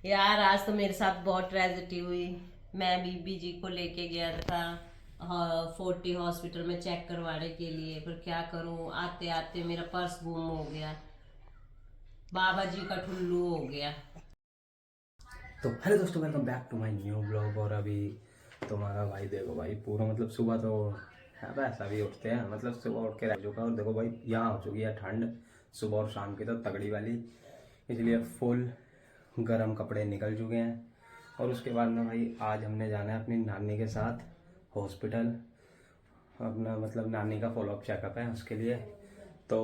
यार आज तो मेरे साथ बहुत ट्रेजेडी हुई। मैं बीबी जी को लेके गया था फोर्टी हॉस्पिटल में चेक करवाने के लिए, पर क्या करूं, आते आते मेरा पर्स गुम हो गया। बाबा जी का ठुल्लू हो गया। तो हेलो दोस्तों, welcome back to my new blog. और अभी तुम्हारा भाई देखो भाई पूरा मतलब सुबह तो है वैसा भी उठते हैं, मतलब सुबह उठ के रह चुका। और देखो भाई यहाँ हो चुकी है ठंड सुबह और शाम की तो तगड़ी वाली, इसलिए फुल गर्म कपड़े निकल चुके हैं। और उसके बाद में भाई आज हमने जाना है अपनी नानी के साथ हॉस्पिटल, अपना मतलब नानी का फॉलोअप चेकअप है उसके लिए। तो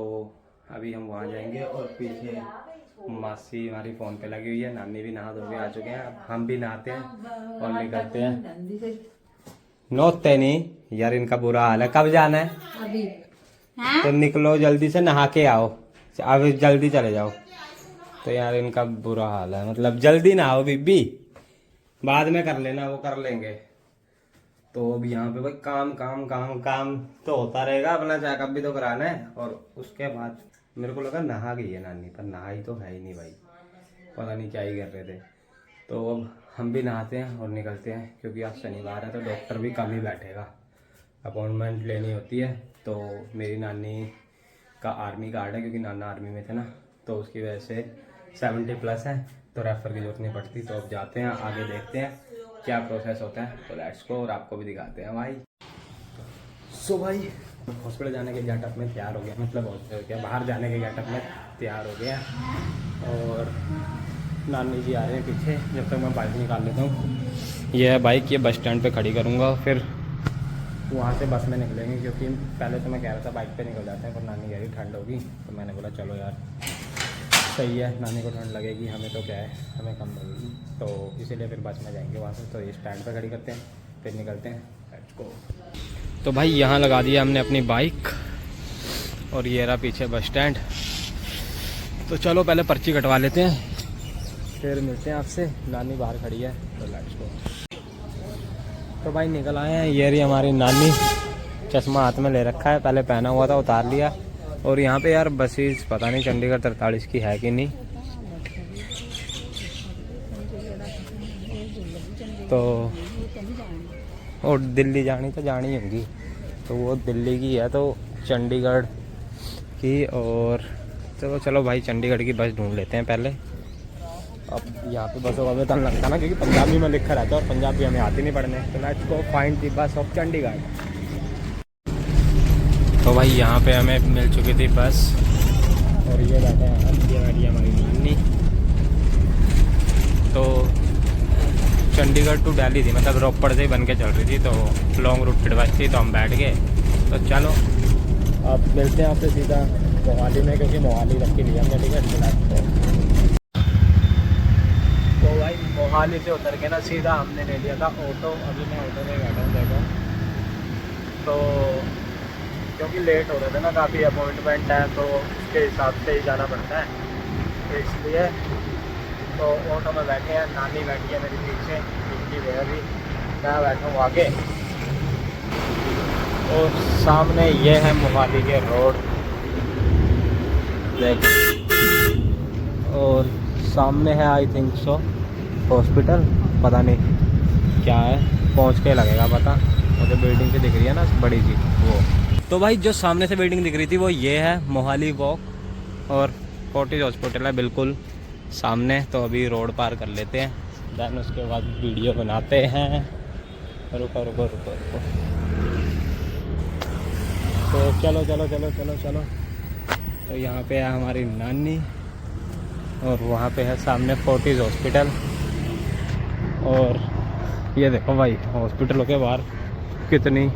अभी हम वहाँ जाएंगे और पीछे मासी हमारी फ़ोन पे लगी हुई है। नानी भी नहा धो के आ चुके हैं, अब हम भी नहाते हैं और निकलते हैं। नोते नहीं यार, इनका बुरा हाल है। कब जाना है अभी? तो निकलो जल्दी से, नहा के आओ, अब जल्दी चले जाओ। तो यार इनका बुरा हाल है, मतलब जल्दी ना आओ बीबी, बाद में कर लेना, वो कर लेंगे। तो अब यहाँ पे भाई काम काम काम काम तो होता रहेगा, अपना चेकअप भी तो कराना है। और उसके बाद मेरे को लगा नहा गई है नानी, पर नहाई तो है ही नहीं भाई, पता नहीं क्या ही कर रहे थे। तो अब हम भी नहाते हैं और निकलते हैं, क्योंकि आज शनिवार है तो डॉक्टर भी कम ही बैठेगा, अपॉइंटमेंट लेनी होती है। तो मेरी नानी का आर्मी कार्ड है, क्योंकि नाना आर्मी में थे ना, तो उसकी वजह से 70+ है, तो रेफ़र की जरूरत नहीं पड़ती। तो अब जाते हैं, आगे देखते हैं क्या प्रोसेस होता है। तो लेट्स गो और आपको भी दिखाते हैं भाई। सो भाई हॉस्पिटल जाने के गेटअप में तैयार हो गया, मतलब हॉस्पिटल क्या बाहर जाने के गेटअप में तैयार हो गया। और नानी जी आ रहे हैं पीछे, जब तक मैं बाइक निकाल लेता हूँ। यह है बाइक, ये बस स्टैंड पे खड़ी करूँगा, फिर वहाँ से बस में निकलेंगे। क्योंकि पहले तो मैं कह रहा था बाइक पे निकल जाते हैं, पर नानी कह रही ठंड होगी, तो मैंने बोला चलो यार सही है, नानी को ठंड लगेगी, हमें तो क्या है, हमें कम लगेगी। तो इसीलिए फिर बस में जाएंगे वहाँ से। तो ये स्टैंड पे खड़ी करते हैं, फिर निकलते हैं, लेट्स गो। तो भाई यहाँ लगा दिया हमने अपनी बाइक, और ये रहा पीछे बस स्टैंड। तो चलो पहले पर्ची कटवा लेते हैं, फिर मिलते हैं आपसे। नानी बाहर खड़ी है, तो लेट्स गो। तो भाई निकल आए हैं, ये रही हमारी नानी, चश्मा हाथ में ले रखा है, पहले पहना हुआ था उतार लिया। और यहाँ पे यार बसेस पता नहीं चंडीगढ़ 43 की है कि नहीं, तो और दिल्ली जानी तो जानी होगी, तो वो दिल्ली की है, तो चंडीगढ़ की। और चलो चलो भाई चंडीगढ़ की बस ढूंढ लेते हैं पहले। अब यहाँ पे बसों का भी तन लगता ना, क्योंकि पंजाबी में लिखा रहता है और पंजाबी हमें आती नहीं पढ़ने। तो let's go find the bus of Chandigarh. तो भाई यहाँ पे हमें मिल चुकी थी बस, और ये बैठे हैं हम, ये बैठी है हमारी नानी। तो चंडीगढ़ टू दिल्ली थी, मतलब रोपड़ से ही बन के चल रही थी, तो लॉन्ग रूट की बस थी, तो हम बैठ गए। तो चलो अब मिलते हैं आपसे सीधा मोहाली में, क्योंकि मोहाली रख के लिया हमने टिकट। तो भाई मोहाली से उतर के ना सीधा हमने ले लिया था ऑटो। अभी मैं ऑटो में बैठा हूँ देखो, तो क्योंकि लेट हो रहे थे ना, काफ़ी अपॉइंटमेंट है, तो उसके हिसाब से ही जाना पड़ता है, तो इसलिए तो ऑटो में बैठे हैं। नानी बैठी है मेरी पीछे, पिछली भी मैं बैठा हूँ आगे। और सामने ये है मोहाली के रोड देख, और सामने है आई थिंक सो हॉस्पिटल, पता नहीं क्या है, पहुँच के लगेगा पता। मुझे बिल्डिंग से दिख रही है ना बड़ी सी वो। तो भाई जो सामने से बिल्डिंग दिख रही थी वो ये है मोहाली वॉक, और फोर्टिस हॉस्पिटल है बिल्कुल सामने। तो अभी रोड पार कर लेते हैं, देन उसके बाद वीडियो बनाते हैं। रुको रुको रुको रुको, तो चलो चलो चलो चलो चलो। तो यहाँ पे है हमारी नानी, और वहाँ पे है सामने फोर्टिस हॉस्पिटल। और ये देखो भाई हॉस्पिटलों के बाहर कितनी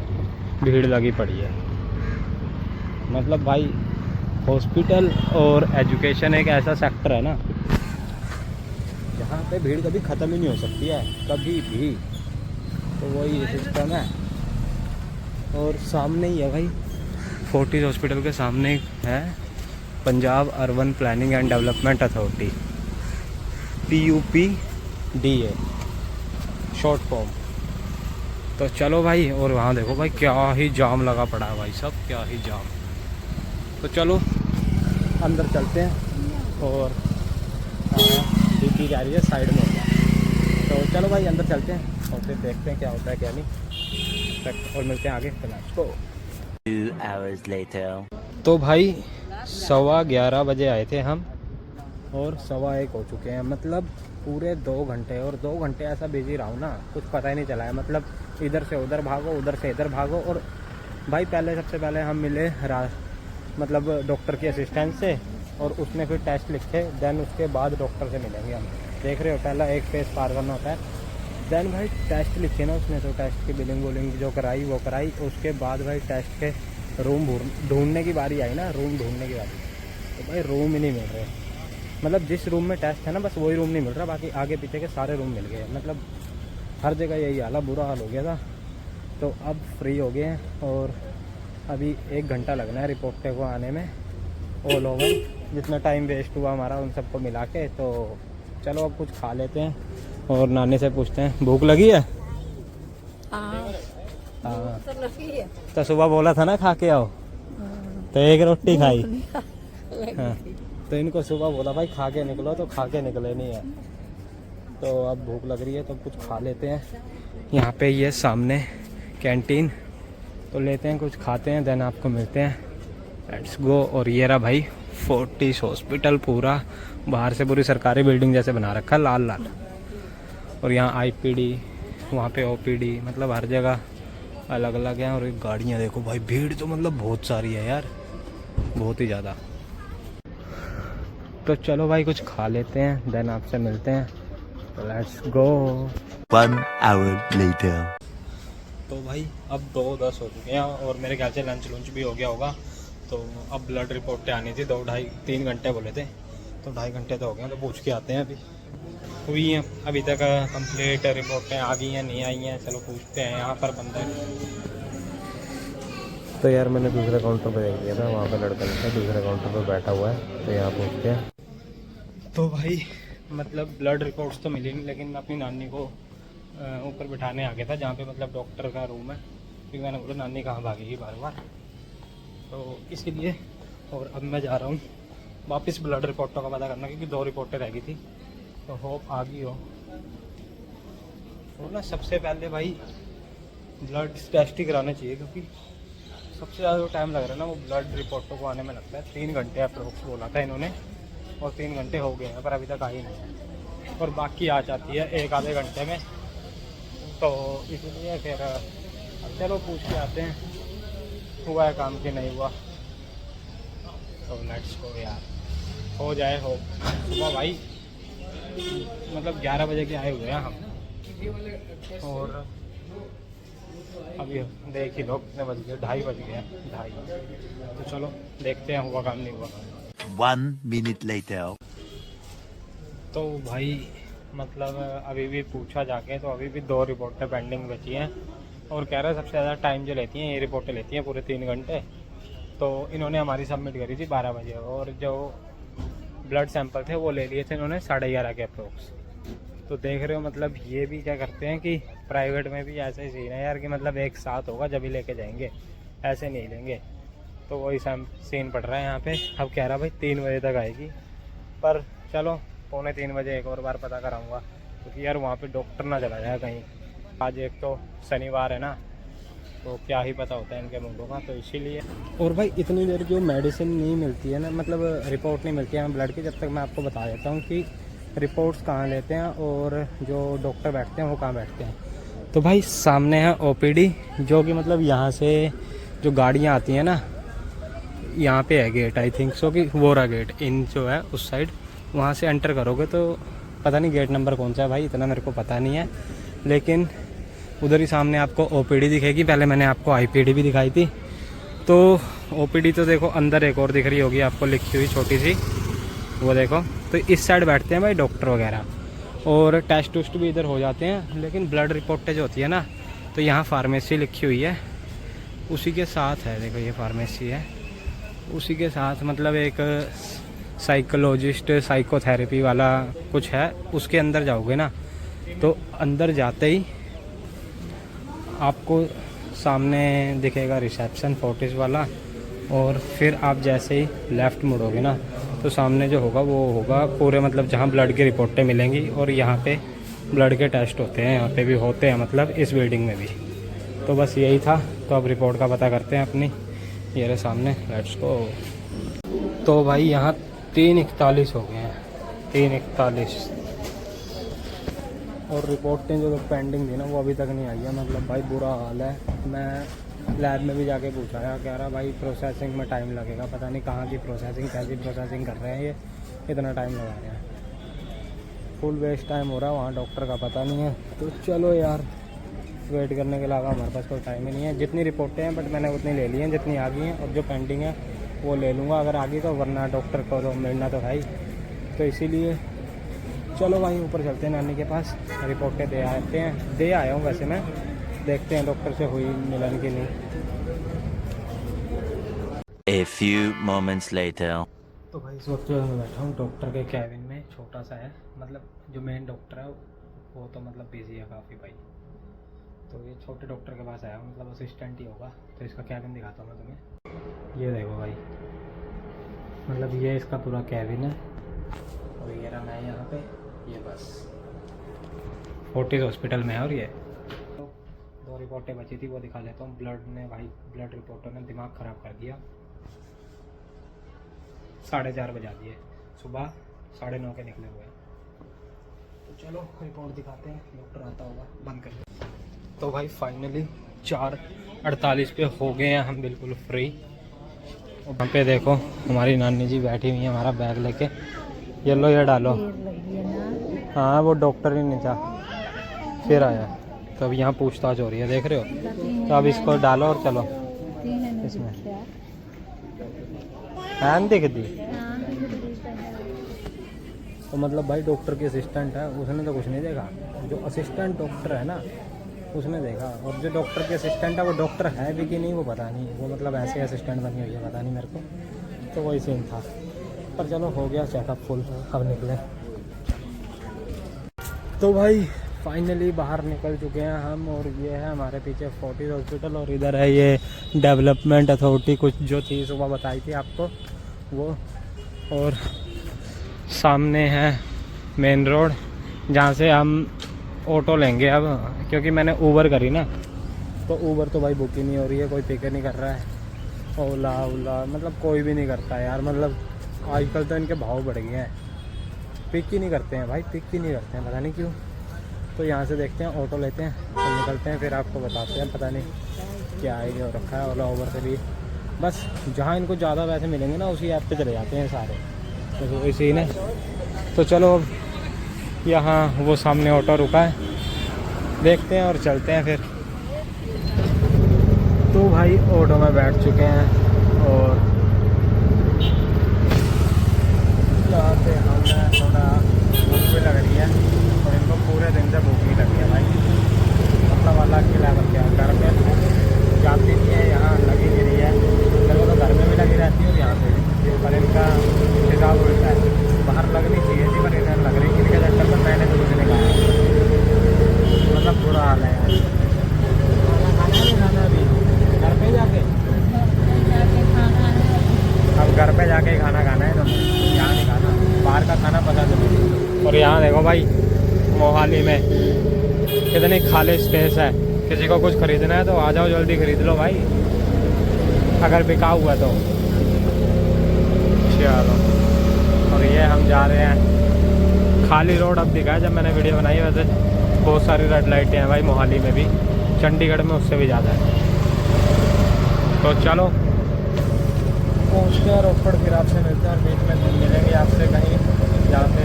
भीड़ लगी पड़ी है। मतलब भाई हॉस्पिटल और एजुकेशन एक ऐसा सेक्टर है ना, जहाँ पे भीड़ कभी ख़त्म ही नहीं हो सकती है, कभी भी। तो वही सिस्टम है। और सामने ही है भाई, फोर्टिस हॉस्पिटल के सामने है Punjab urban planning and development authority, PUPDA short form. तो चलो भाई, और वहाँ देखो भाई क्या ही जाम लगा पड़ा है भाई, सब क्या ही जाम। तो चलो अंदर चलते हैं और बीबी जा रही है साइड में होगा। तो चलो भाई अंदर चलते हैं और फिर देखते हैं क्या होता है क्या नहीं, और मिलते हैं आगे। को 2 hours later. तो भाई 11:15 बजे आए थे हम और 1:15 हो चुके हैं, मतलब पूरे 2 घंटे। और 2 घंटे ऐसा बिजी रहा हूँ ना, कुछ पता ही नहीं चला है। मतलब इधर से उधर भागो, उधर से इधर भागो। और भाई सबसे पहले हम मिले मतलब डॉक्टर की असिस्टेंट से, और उसने फिर टेस्ट लिखे। देन उसके बाद डॉक्टर से मिलेंगे हम। देख रहे हो पहला एक फेस पार करना होता है। देन भाई टेस्ट लिखे ना उसने, तो टेस्ट की बिलिंग वोलिंग जो कराई वो कराई। उसके बाद भाई टेस्ट के रूम ढूंढने की बारी आई ना, रूम ढूंढने की बारी। तो भाई रूम ही नहीं मिल रहे, मतलब जिस रूम में टेस्ट है ना बस वही रूम नहीं मिल रहा, बाकी आगे पीछे के सारे रूम मिल गए। मतलब हर जगह यही हाल है, बुरा हाल हो गया था। तो अब फ्री हो गए हैं और अभी 1 घंटा लगना है रिपोर्ट को आने में ऑल ओवर। जितना टाइम वेस्ट हुआ हमारा उन सबको मिला के। तो चलो अब कुछ खा लेते हैं और नानी से पूछते हैं भूख लगी है। हाँ तो सुबह बोला था ना खा के आओ, तो 1 रोटी खाई। हाँ तो इनको सुबह बोला भाई खा के निकलो, तो खा के निकले नहीं है। तो अब भूख लग रही है तो कुछ खा लेते हैं। यहाँ पे ये सामने कैंटीन, तो लेते हैं कुछ खाते हैं, देन आपको मिलते हैं। Let's go. और ये रहा भाई फोर्टिस हॉस्पिटल, पूरा बाहर से पूरी सरकारी बिल्डिंग जैसे बना रखा है, लाल लाल। और यहाँ आईपीडी, वहाँ पे ओपीडी, मतलब हर जगह अलग अलग है। और गाड़ियाँ देखो भाई, भीड़ तो मतलब बहुत सारी है यार, बहुत ही ज़्यादा। तो चलो भाई कुछ खा लेते हैं, देन आपसे मिलते हैं। तो लेट्स गो। 1 hour later. तो भाई अब 2:10 हो चुके हैं और मेरे ख्याल से लंच भी हो गया होगा। तो अब ब्लड रिपोर्टें आनी थी, 2-2.5-3 घंटे बोले थे, तो 2.5 घंटे तो हो गए। तो पूछ के आते हैं अभी हुई हैं अभी तक कंप्लीट रिपोर्टें आ गई हैं नहीं आई हैं। चलो पूछते हैं। यहाँ पर बंदा तो यार मैंने दूसरे काउंटर पर देख लिया था, वहाँ पे लड़का दूसरे काउंटर पर बैठा हुआ है, तो यहाँ पूछते हैं। तो भाई मतलब ब्लड रिपोर्ट्स तो मिली नहीं, लेकिन मैं अपनी नानी को ऊपर बिठाने आ गया था जहाँ पे मतलब डॉक्टर का रूम है, क्योंकि मैंने बोला नानी कहाँ भागेगी बार बार, तो इसीलिए। और अब मैं जा रहा हूँ वापस ब्लड रिपोर्टों का पता करना, क्योंकि 2 रिपोर्टें रह गई थी, तो होप आ गई हो। तो ना सबसे पहले भाई ब्लड टेस्ट ही कराना चाहिए, क्योंकि सबसे ज़्यादा जो टाइम लग रहा है ना वो ब्लड रिपोर्टों को आने में लगता है। 3 घंटे अप्रोक्स बोला था इन्होंने, और 3 घंटे हो गए हैं पर अभी तक आई नहीं है। और बाकी आ जाती है 1-आधे घंटे में, तो इसलिए फिर अब चलो पूछ के आते हैं हुआ है काम कि नहीं हुआ। तो लेट्स गो यार, हो जाए हो। सुबह भाई मतलब 11 बजे के आए हुए हैं हम, और अभी देख ही लो कितने बज गए, 2:30 बज गए हैं, 2:30। तो चलो देखते हैं हुआ काम नहीं हुआ। 1 minute later. तो भाई मतलब अभी भी पूछा जाके, तो अभी भी 2 रिपोर्टें पेंडिंग बची हैं, और कह रहे हैं सबसे ज़्यादा टाइम जो लेती हैं ये रिपोर्टें लेती हैं पूरे 3 घंटे। तो इन्होंने हमारी सबमिट करी थी 12 बजे, और जो ब्लड सैंपल थे वो ले लिए थे इन्होंने 11:30 के अप्रोक्स। तो देख रहे हो मतलब ये भी क्या करते हैं कि प्राइवेट में भी ऐसा ही सीन है यार, कि मतलब एक साथ होगा जब ही लेके जाएंगे, ऐसे नहीं लेंगे। तो वही सीन पड़ रहा है यहाँ पे। अब कह रहा भाई 3 बजे तक आएगी, पर चलो 2:45 बजे एक और बार पता कराऊंगा, क्योंकि यार वहाँ पे डॉक्टर ना चला जाए कहीं। आज एक तो शनिवार है ना, तो क्या ही पता होता है इनके मुंडों का, तो इसीलिए। और भाई इतनी देर जो मेडिसिन नहीं मिलती है ना, मतलब रिपोर्ट नहीं मिलती है हमें ब्लड की, जब तक मैं आपको बता देता हूँ कि रिपोर्ट्स कहाँ लेते हैं और जो डॉक्टर बैठते हैं वो कहाँ बैठते हैं। तो भाई सामने है ओपीडी, जो कि मतलब यहाँ से जो गाड़ियाँ आती हैं ना, यहाँ पे है गेट, आई थिंक सो कि वो रहा गेट, इन जो है उस साइड, वहाँ से एंटर करोगे तो पता नहीं गेट नंबर कौन सा है भाई, इतना मेरे को पता नहीं है, लेकिन उधर ही सामने आपको ओपीडी दिखेगी। पहले मैंने आपको आईपीडी भी दिखाई थी। तो ओपीडी तो देखो अंदर एक और दिख रही होगी आपको लिखी हुई छोटी सी, वो देखो। तो इस साइड बैठते हैं भाई डॉक्टर वगैरह, और टेस्ट टूस्ट भी इधर हो जाते हैं। लेकिन ब्लड रिपोर्टें जो होती है ना, तो यहाँ फार्मेसी लिखी हुई है, उसी के साथ है, देखो ये फार्मेसी है, उसी के साथ मतलब एक साइकोलॉजिस्ट साइकोथेरेपी वाला कुछ है, उसके अंदर जाओगे ना, तो अंदर जाते ही आपको सामने दिखेगा रिसेप्शन फोर्टिस वाला, और फिर आप जैसे ही लेफ़्ट मुड़ोगे ना, तो सामने जो होगा वो होगा पूरे मतलब जहाँ ब्लड की रिपोर्टें मिलेंगी और यहाँ पे ब्लड के टेस्ट होते हैं, यहाँ पे भी होते हैं, मतलब इस बिल्डिंग में भी। तो बस यही था। तो अब रिपोर्ट का पता करते हैं अपनी। ये रहे सामने, लेट्स गो। तो भाई यहाँ 3:41 हो गए हैं, 3:41। और रिपोर्टें जो पेंडिंग थी ना वो अभी तक नहीं आई है। मतलब भाई बुरा हाल है। मैं लैब में भी जाके पूछा है, कह रहा भाई प्रोसेसिंग में टाइम लगेगा। पता नहीं कहाँ की प्रोसेसिंग, कैसी प्रोसेसिंग कर रहे हैं ये, इतना टाइम लगा रहे हैं। फुल वेस्ट टाइम हो रहा है, वहाँ डॉक्टर का पता नहीं है। तो चलो यार, वेट करने के अलावा हमारे पास कोई टाइम ही नहीं है। जितनी रिपोर्टें हैं बट मैंने उतनी ले ली हैं जितनी आ गई हैं, और जो पेंडिंग है वो ले लूँगा अगर आ गई तो, वरना डॉक्टर को तो मिलना तो है ही। तो इसीलिए चलो भाई ऊपर चलते हैं नानी के पास, रिपोर्टें दे आते हैं। दे आया हूँ वैसे मैं, देखते हैं डॉक्टर से हुई मिलन की नहीं। A few moments later. तो भाई इस वक्त जो मैं बैठा हूँ डॉक्टर के कैबिन में, छोटा सा है। मतलब जो मेन डॉक्टर है वो तो मतलब बिजी है काफ़ी भाई। तो ये छोटे डॉक्टर के पास आया हूँ, मतलब असिस्टेंट ही होगा। तो इसका कैबिन दिखाता हूँ मैं तुम्हें। ये देखो भाई, मतलब ये इसका पूरा कैबिन है। और ये रहा मैं यहाँ पे, ये बस फोर्टिस हॉस्पिटल में है। और ये तो 2 रिपोर्टें बची थी, वो दिखा लेता हूँ। ब्लड ने भाई, ब्लड रिपोर्टों ने दिमाग ख़राब कर दिया। 4:30 बजा दिए, सुबह 9:30 के निकले हुए हैं। तो चलो रिपोर्ट दिखाते हैं, डॉक्टर आता होगा। बंद कर दो। तो भाई फाइनली 4:48 पे हो गए हैं हम बिल्कुल फ्री। और वहाँ पे देखो हमारी नानी जी बैठी हुई है, हमारा बैग लेके। ये लो, ये डालो। हाँ वो डॉक्टर ही नहीं था, फिर आया। तो अब यहाँ पूछताछ हो रही है, देख रहे हो। तो अब इसको डालो और चलो इसमें। हैन दिख दी। तो मतलब भाई डॉक्टर की असिस्टेंट है, उसने तो कुछ नहीं देखा। जो असिस्टेंट डॉक्टर है ना उसने देखा। और जो डॉक्टर की असिस्टेंट है वो डॉक्टर है भी कि नहीं वो पता नहीं। वो मतलब ऐसे असिस्टेंट बनी हुई है, पता नहीं मेरे को। तो वही सीन था। पर चलो हो गया चेकअप फुल, अब निकले। तो भाई फाइनली बाहर निकल चुके हैं हम। और ये है हमारे पीछे फोर्टिस हॉस्पिटल, और इधर है ये डेवलपमेंट अथॉरिटी कुछ जो थी सुबह बताई थी आपको वो। और सामने है मेन रोड जहाँ से हम ऑटो लेंगे अब, क्योंकि मैंने ऊबर करी ना। तो ऊबर तो भाई बुक ही नहीं हो रही है, कोई पिक नहीं कर रहा है। ओला मतलब कोई भी नहीं करता है यार। मतलब आजकल तो इनके भाव बढ़ गए हैं, पिक ही नहीं करते हैं भाई, पिक ही नहीं करते हैं, पता नहीं क्यों। तो यहाँ से देखते हैं, ऑटो लेते हैं तो निकलते हैं, फिर आपको बताते हैं। पता नहीं क्या आइडिया हो रखा है ओला ऊबर से भी। बस जहाँ इनको ज़्यादा पैसे मिलेंगे ना उसी ऐप पे चले जाते हैं सारे। तो इसी ने। तो चलो यहाँ वो सामने ऑटो रुका है, देखते हैं और चलते हैं फिर। तो भाई ऑटो में बैठ चुके हैं और यहाँ पे हमें थोड़ा भूख भी लग रही है। और इनको पूरे दिन से भूख नहीं लगी है भाई। मतलब अलग की लेवल क्या, घर में भूख जाती नहीं है, यहाँ लगी नहीं रही है। मेरे को तो घर में भी लगी रहती है और यहाँ पे भी। पर इनका हिसाब उल्टा है, बाहर लगनी चाहिए थी पर इधर लग रही। इनके चक्कर में मैंने तो कुछ नहीं खाया। मतलब बुरा हाल है यार। खाना नहीं खाना अभी, घर पे जाके अब घर पे जाके खाना खाना है। तो यहाँ नहीं खाना, बाहर का खाना पसंद नहीं। और यहाँ देखो भाई मोहाली में कितनी खाली स्पेस है। किसी को कुछ खरीदना है तो आ जाओ, जल्दी खरीद लो भाई, अगर बिका हुआ तो। चलो, और ये हम जा रहे हैं खाली रोड। अब दिखा है जब मैंने वीडियो बनाई, वैसे बहुत सारी रेड लाइटें हैं भाई मोहाली में भी, चंडीगढ़ में उससे भी ज़्यादा है। तो चलो पहुँचते हैं रोपड़, फिर आपसे मिलते हैं। और बीच में मिलेंगे आपसे कहीं जहाँ पे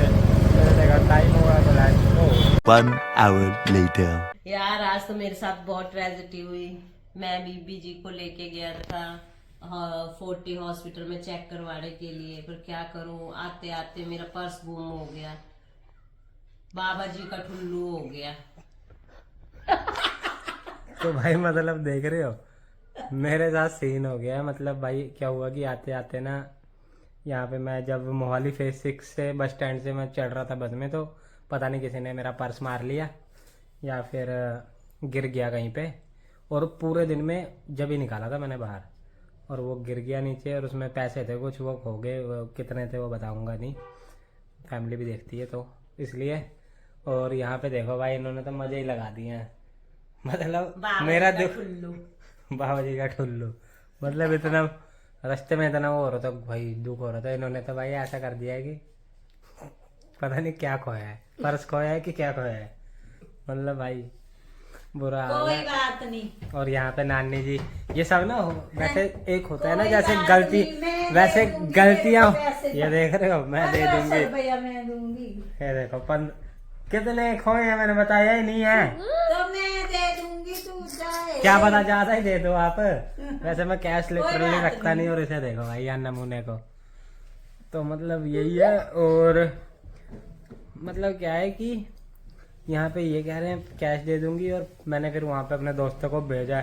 मिलने का टाइम होगा तो लाइट को। 1 hour later. यार आज तो मेरे साथ बहुत ट्रेजेडी हुई। मैं बीबी जी को लेके गया था फोर्टी हॉस्पिटल में चेक करवाने के लिए, पर क्या करूं, आते आते मेरा पर्स गुम हो गया। बाबा जी का ठुल्लू हो गया। तो भाई मतलब देख रहे हो मेरे साथ सीन हो गया। मतलब भाई क्या हुआ कि आते आते ना यहाँ पे मैं जब मोहाली फेज 6 से बस स्टैंड से मैं चढ़ रहा था बस में, तो पता नहीं किसी ने मेरा पर्स मार लिया या फिर गिर गया कहीं पे। और पूरे दिन में जब ही निकाला था मैंने बाहर, और वो गिर गया नीचे और उसमें पैसे थे कुछ, वो खो गए। वो कितने थे वो बताऊंगा नहीं, फैमिली भी देखती है तो इसलिए। और यहाँ पे देखो भाई इन्होंने तो मजे ही लगा दिए हैं, मतलब मेरा दुख, बाबा जी का ठुल्लू, मतलब इतना रास्ते में इतना वो हो रहा था भाई, दुख हो रहा था। इन्होंने तो भाई ऐसा कर दिया है कि पता नहीं क्या खोया है, पर्स खोया है कि क्या खोया है, मतलब भाई बुरा हाल कोई है। बात नहीं। और यहाँ पे नानी जी, ये सब ना वैसे एक होता है ना जैसे गलती, वैसे गलतियां, ये देख रहे हो मैं दे दूंगी, रुपया मैं दूंगी ये देखो कितने खोए हैं मैंने बताया ही नहीं है, तो मैं दे दूंगी, तू जाए। क्या पता ज्यादा ही दे दो आप। वैसे मैं कैश लिटरली रखता नहीं, और इसे देखो भाई यार नमूने को, तो मतलब यही है। और मतलब क्या है कि यहाँ पे ये कह रहे हैं कैश दे दूंगी, और मैंने फिर वहाँ पे अपने दोस्तों को भेजा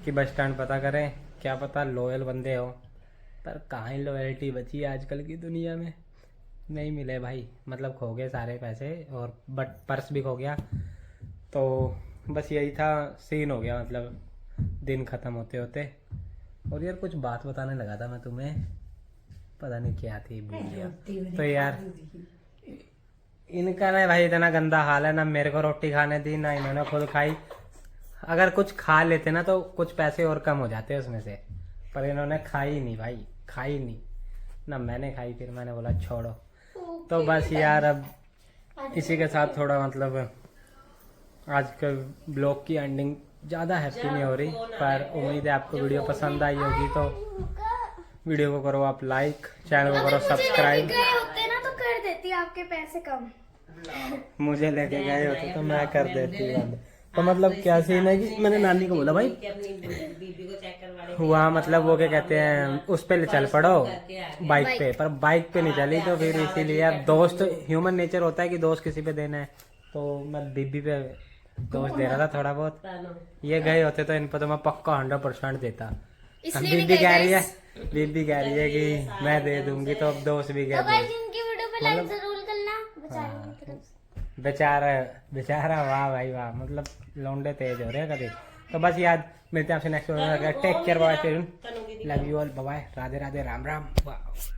कि बस स्टैंड पता करें, क्या पता लॉयल बंदे हो, पर कहाँ ही लॉयल्टी बची है आजकल की दुनिया में, नहीं मिले भाई, मतलब खो गए सारे पैसे, और बट पर्स भी खो गया। तो बस यही था, सीन हो गया मतलब दिन ख़त्म होते होते। और यार कुछ बात बताने लगा था मैं तुम्हें, पता नहीं क्या थी, भूल गया। तो यार इनका ना भाई इतना गंदा हाल है, ना मेरे को रोटी खाने दी ना इन्होंने खुद खाई। अगर कुछ खा लेते ना तो कुछ पैसे और कम हो जाते उसमें से, पर इन्होंने खाई नहीं भाई, खाई नहीं ना, मैंने खाई, फिर मैंने बोला छोड़ो। तो बस यार अब इसी के साथ थोड़ा मतलब आज के ब्लॉग की एंडिंग ज़्यादा हैप्पी नहीं हो रही, पर उम्मीद है आपको वीडियो पसंद आई होगी। तो वीडियो को करो आप लाइक, चैनल को करो सब्सक्राइब। गए होते ना तो कर देती आपके पैसे कम। मुझे लेके गए होते तो मैं कर देती बंद। तो मतलब क्या सीन है कि मैंने नानी को बोला भाई अपनी बीबी को चेक करवाने हुआ, मतलब वो क्या कहते हैं उस पे चल पड़ो बाइक पे, पर बाइक पे नहीं चली। तो फिर इसीलिए अब दोस्त, ह्यूमन नेचर होता है कि दोस्त किसी पे देना है, तो मैं बीबी पे दोस्त दे रहा था थोड़ा बहुत। ये गए होते तो इन पर तो मैं पक्का 100% देता। अब बीबी कह रही है, बीबी कह रही है कि मैं दे दूंगी, तो अब दोस्त भी कह रहे जिनकी वीडियो पे लाइक जरूर करना, बेचारे की तरफ से। बेचारा बेचारा, वाह भाई वाह, मतलब लौंडे तेज हो रहे हैं कभी। तो बस याद मिलते हैं आपसे नेक्स्ट वीडियो में। Take care, bye, love you all, bye, Radhe Radhe, Ram Ram. वाह।